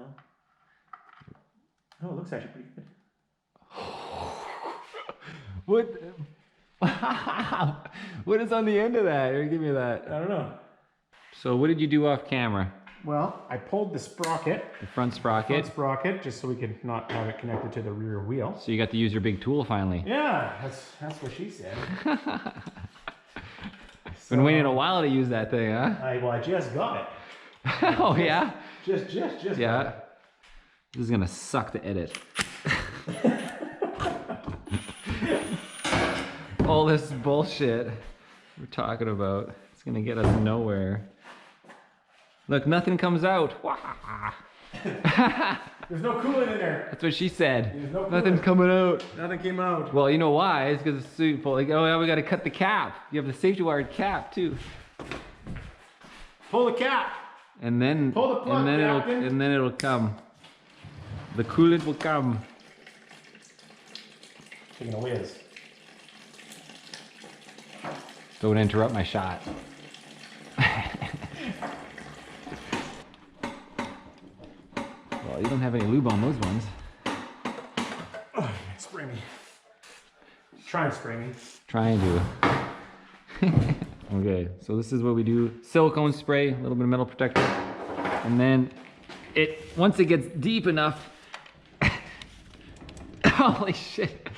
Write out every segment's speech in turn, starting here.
Oh, it looks actually pretty good. What? What is on the end of that? Here, give me that. I don't know. So what did you do off camera? Well, I pulled the sprocket. The front sprocket. Front sprocket, just so we could not have it connected to the rear wheel. So you got to use your big tool finally. Yeah, that's what she said. Been waiting a while to use that thing, huh? Well, I just got it. Oh yeah? Just Yeah. got it. This is gonna suck to edit. All this bullshit we're talking about. It's gonna get us nowhere. Look, nothing comes out. There's no coolant in there. That's what she said. There's no Nothing's coolant. coming out. Nothing came out. Well, you know why? It's because it's super. Like, oh yeah, we gotta cut the cap. You have the safety wired cap too. Pull the cap. And then, Pull the plug, Captain. and then it'll come. The coolant will come. Taking a whiz. Don't interrupt my shot. Well, you don't have any lube on those ones. Oh, spray me. Try and spray me. Trying to. Okay, so this is what we do. Silicone spray, a little bit of metal protector. And then once it gets deep enough, holy shit.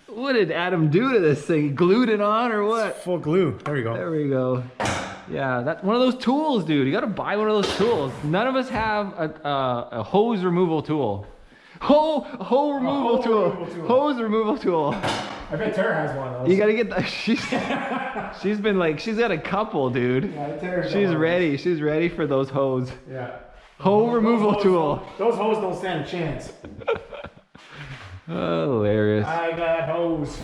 What did Adam do to this thing? He glued it on or what? Full glue. There you go. There we go. Yeah, that's one of those tools, dude. You gotta buy one of those tools. None of us have a hose removal tool. Hose removal tool. I bet Tara has one of those. You gotta get that. She's been like, she's got a couple, dude. Yeah, Tara's She's got one. ready. She's ready for those hose. Yeah. Hose removal tool. Those hose don't stand a chance. Oh, hilarious. I got hose.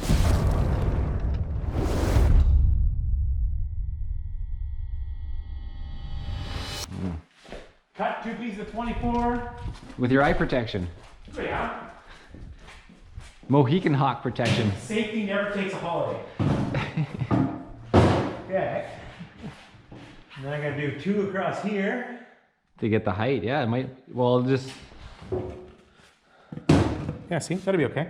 Cut 2 pieces of 24. With your eye protection. Oh, yeah. Mohican Hawk protection. Safety never takes a holiday. Okay. And then I'm gonna do 2 across here. To get the height, yeah, it might, well, just, Yeah, see, that'll be okay.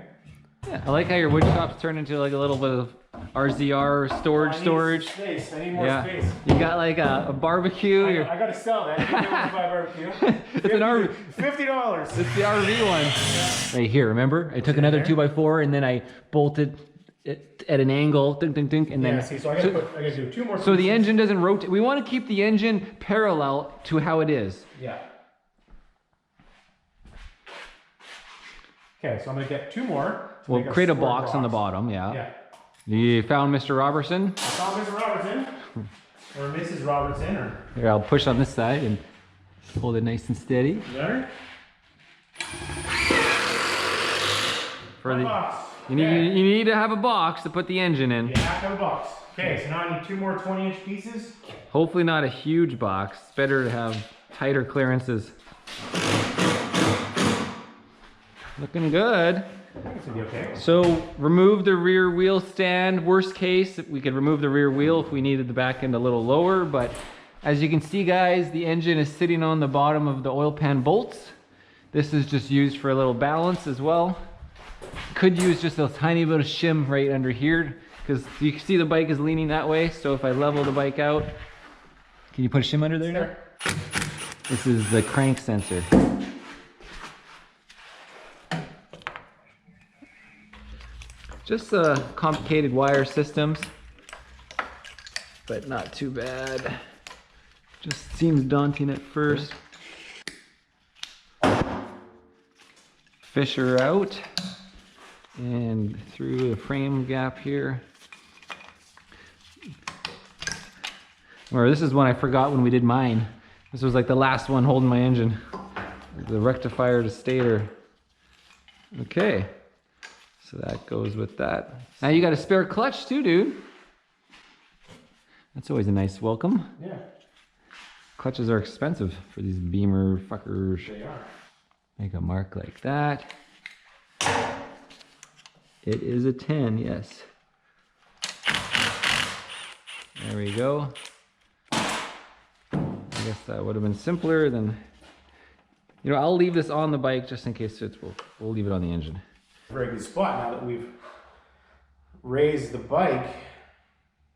yeah. I like how your wood shop's turned into like a little bit of RZR storage. Space. I need more Yeah, space. you got like a barbecue. I gotta sell that. You can buy barbecue. It's an RV. $50. It's the RV one. Right here, remember? I took another there? 2x4 and then I bolted it at an angle, ding, ding, ding, and then. Yeah, see, so I gotta do 2 more. So the pieces. engine doesn't rotate. We want to keep the engine parallel to how it is. Yeah. Okay, so I'm gonna get 2 more. We'll make create a square box on the bottom, yeah. Yeah. You found Mr. Robertson? I found Mrs. Robertson, or Mrs. Robertson, or Here, I'll push on this side and hold it nice and steady. better. For the, Box. you need to have a box to put the engine in. You have to have a box. Okay, so now I need 2 more 20-inch pieces. Hopefully not a huge box. It's better to have tighter clearances. Looking good. This will be okay. So remove the rear wheel stand. Worst case, we could remove the rear wheel if we needed the back end a little lower, but as you can see, guys, the engine is sitting on the bottom of the oil pan bolts. This is just used for a little balance as well. Could use just a tiny bit of shim right under here, because you can see the bike is leaning that way, so if I level the bike out, can you put a shim under there now? This is the crank sensor. Just complicated wire systems, but not too bad. Just seems daunting at first. Fisher out and through the frame gap here. Or this is one I forgot when we did mine. This was like the last one holding my engine. The rectifier to stator. Okay. So that goes with that. Now you got a spare clutch too, dude. That's always a nice welcome. Yeah. Clutches are expensive for these Beamer fuckers. They are. Make a mark like that. It is a 10, yes. There we go. I guess that would have been simpler than You know, I'll leave this on the bike just in case it's, we'll leave it on the engine. Very good spot now that we've raised the bike.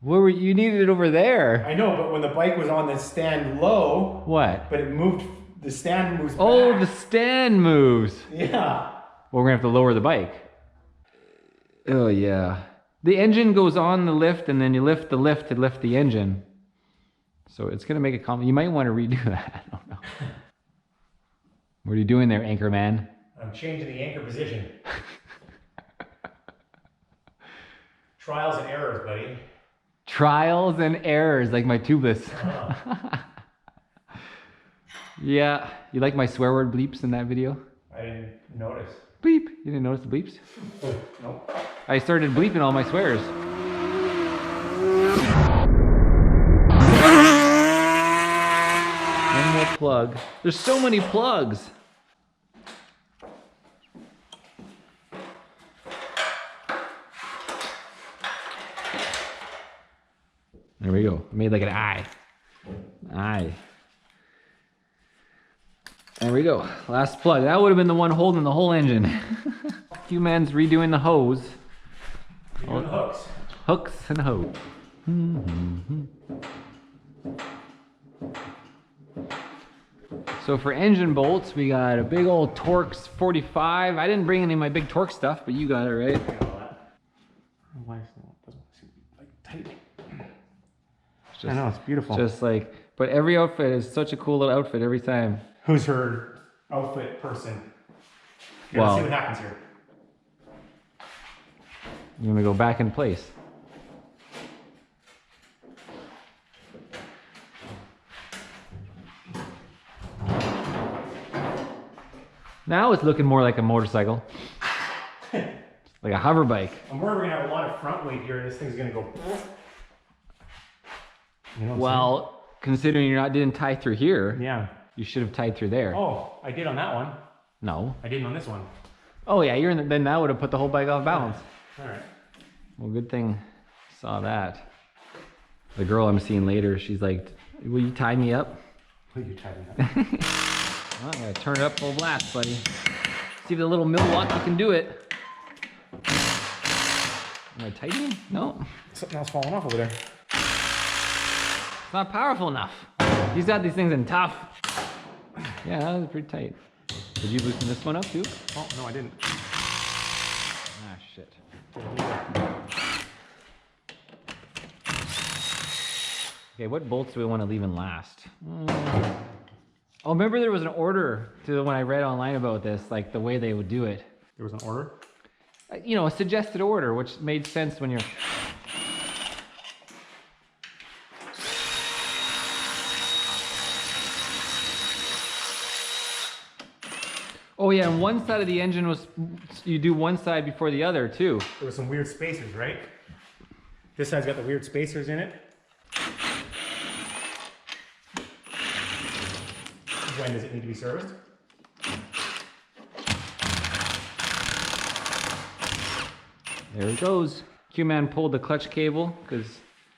Where were you needed it over there? I know, but when the bike was on the stand low. What? But it moved, the stand moves back. Oh, the stand moves. Yeah. Well, we're gonna have to lower the bike. Oh yeah. The engine goes on the lift and then you lift the lift to lift the engine. So it's gonna make a you might want to redo that. I don't know. What are you doing there, anchor man? I'm changing the anchor position. Trials and errors, buddy. Trials and errors, like my tubeless. Yeah, you like my swear word bleeps in that video? I didn't notice. Bleep. You didn't notice the bleeps? Nope. I started bleeping all my swears. One more plug. There's so many plugs. There we go. I made like an eye. Eye. There we go. Last plug. That would have been the one holding the whole engine. QMAN's redoing the hose. Redoing the hooks. Hooks and hose. So for engine bolts, we got a big old Torx 45. I didn't bring any of my big Torx stuff, but you got it, right? Why is it doesn't seem like tight? Just, I know, it's beautiful. Just like, but every outfit is such a cool little outfit every time. Who's her outfit person? Here, Well, let's see what happens here. you're gonna go back in place. Now it's looking more like a motorcycle. Like a hover bike. I'm worried we're gonna have a lot of front weight here and this thing's gonna go. You know what I'm Well, considering didn't tie through here, saying? Yeah. you should have tied through there. Oh, I did on that one. No. I didn't on this one. Oh yeah, then that would have put the whole bike off balance. All right. Well, good thing I saw that. The girl I'm seeing later, she's like, will you tie me up? Will you tie me up? Well, I gotta turn it up full blast, buddy. See if the little Milwaukee can do it. Am I tightening? No. Something else falling off over there. It's not powerful enough. He's got these things in tough. Yeah, that was pretty tight. Did you loosen this one up too? Oh, no, I didn't. Ah, shit. Okay, what bolts do we want to leave in last? Oh, remember there was an order to when I read online about this, like the way they would do it. There was an order? You know, a suggested order, which made sense when you're... Oh yeah, and one side of the engine was, you do one side before the other too. There was some weird spacers, right? This side's got the weird spacers in it. When does it need to be serviced? There it goes. QMAN pulled the clutch cable because,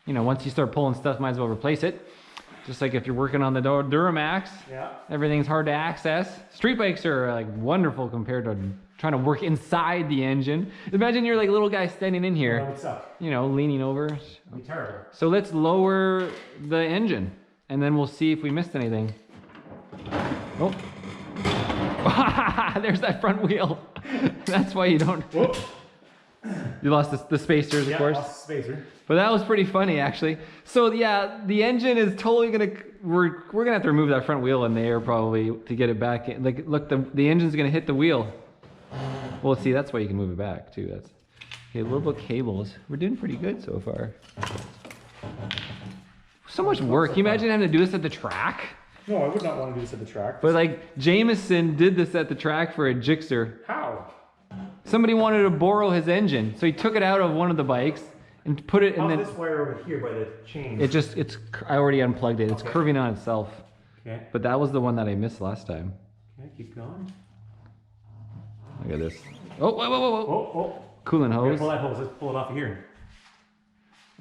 you know, once you start pulling stuff, might as well replace it. Just like if you're working on the Duramax, Yeah. everything's hard to access. Street bikes are like wonderful compared to trying to work inside the engine. Imagine you're like a little guy standing in That here, would suck. you know, leaning over. That'd be terrible. So let's lower the engine and then we'll see if we missed anything. Oh. There's that front wheel. That's why you don't. Whoop. You lost the spacers, Yeah, of course. lost the spacer. But that was pretty funny, actually. So yeah, the engine is totally gonna. We're gonna have to remove that front wheel in there probably to get it back in. Like, look, the engine's gonna hit the wheel. Well, see, that's why you can move it back too. That's okay. A little bit of cables. We're doing pretty good so far. So much work. Can you imagine having to do this at the track? No, I would not want to do this at the track. But like Jameson did this at the track for a Gixxer. How? Somebody wanted to borrow his engine, so he took it out of one of the bikes and put it, and How's then this wire over here by the chain? I already unplugged it. It's Okay. curving on itself. Okay. But that was the one that I missed last time. Okay, keep going. Look at this. Oh, whoa, whoa, whoa, whoa. Oh, oh. Coolant Gotta hose. pull that hose. Let's pull it off of here.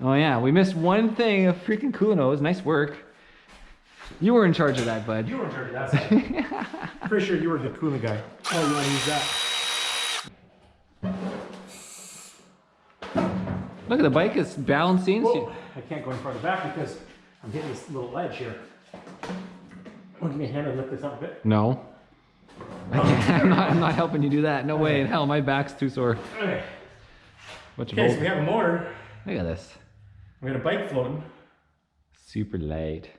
Oh yeah, we missed one thing, a freaking coolant hose. Nice work. You were in charge of that, bud. You were in charge of that side. Pretty sure you were the cooling guy. Oh, you want to use that? Look at the bike is balancing. Whoa. I can't go any farther back because I'm hitting this little ledge here. Want to give me a hand and lift this up a bit? No. I can't. I'm not helping you do that. No way in hell. My back's too sore. Okay. What's Okay, so we have a motor. Look at this. We got a bike floating. Super light.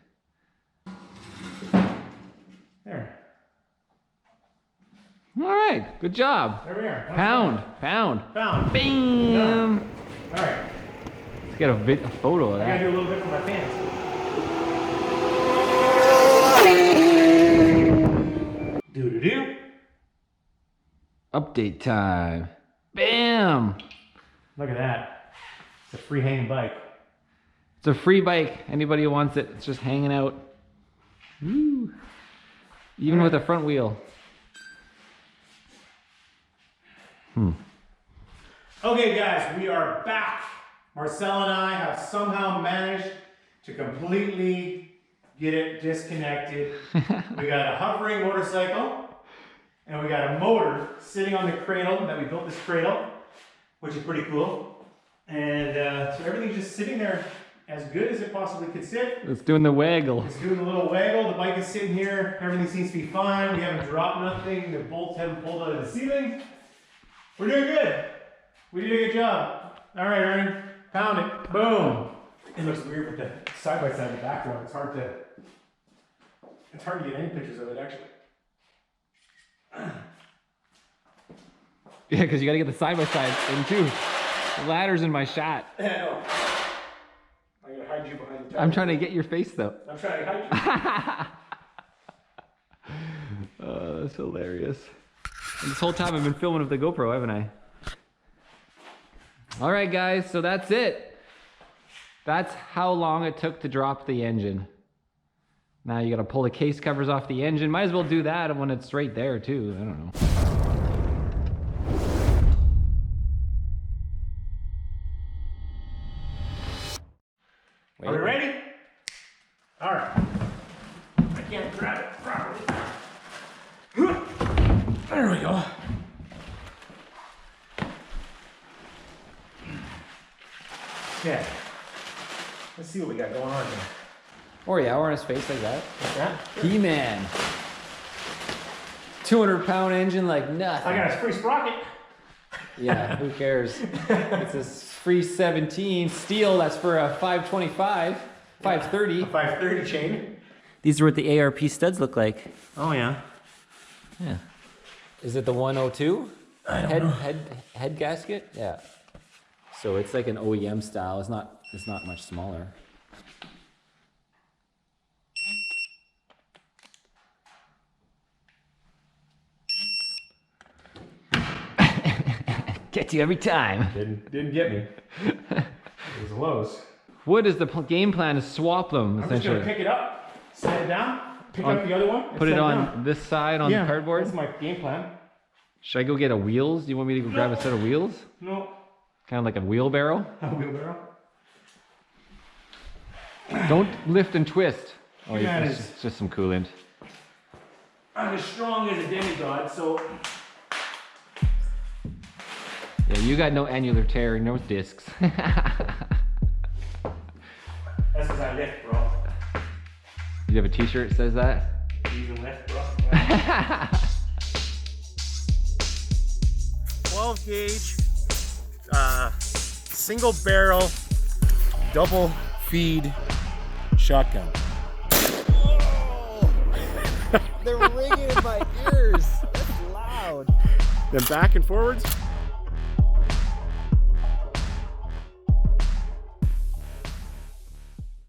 There. All right. Good job. There we are. Pound. Found. Bam. All right. Let's get a photo of I gotta that. do a little bit for my fans. Do. Update time. Bam. Look at that. It's a free hanging bike. It's a free bike. Anybody who wants it, it's just hanging out. Woo. Even with a front wheel. Okay, guys, we are back. Marcel and I have somehow managed to completely get it disconnected. We got a hovering motorcycle, and we got a motor sitting on the cradle that we built this cradle, which is pretty cool. And so everything's just sitting there as good as it possibly could sit. It's doing the waggle. It's doing a little waggle. The bike is sitting here. Everything seems to be fine. We haven't dropped nothing. The bolts haven't pulled out of the ceiling. We're doing good. We did a good job. All right, Ernie. Found it. Boom. It looks weird with the side-by-side in the background. It's hard to get any pictures of it, actually. Yeah, because you got to get the side-by-side in too. The ladder's in my shot. I know. I'm going to hide you behind the tire. I'm trying to get your face though. I'm trying to hide you. Oh, that's hilarious. And this whole time I've been filming with the GoPro, haven't I? All right, guys, so that's it. That's how long it took to drop the engine. Now you got to pull the case covers off the engine. Might as well do that when it's right there too. I don't know. Are we ready? All right. I can't grab it properly. There we go. Okay. Let's see what we got going on here. Oh yeah, we're on his face like that. Like that? QMAN. 200-pound engine like nothing. I got a free sprocket. Yeah, who cares? It's a free 17 steel. That's for a 525, 530. A 530 chain. These are what the ARP studs look like. Oh yeah. Yeah. Is it the 102? I don't know. Head gasket? Yeah. So it's like an OEM style. It's not much smaller. Gets you every time. Didn't get me. It was Lowe's. What is the game plan to swap them, I'm just essentially? gonna pick it up, set it down, pick up the other one, and Put it set on down. this side on the cardboard? That's my game plan. Should I go get a wheels? Do you want me to go grab a set of wheels? No. Kind of like a wheelbarrow? A wheelbarrow. Don't lift and twist. Oh, Yeah, it's just some coolant. I'm as strong as a demigod, so Yeah, you got no annular tear, no discs. that's because I lift, bro. You have a t-shirt that says that? Even lift, bro. 12 gauge, single barrel, double feed shotgun. They're ringing in my ears. That's loud. Then back and forwards.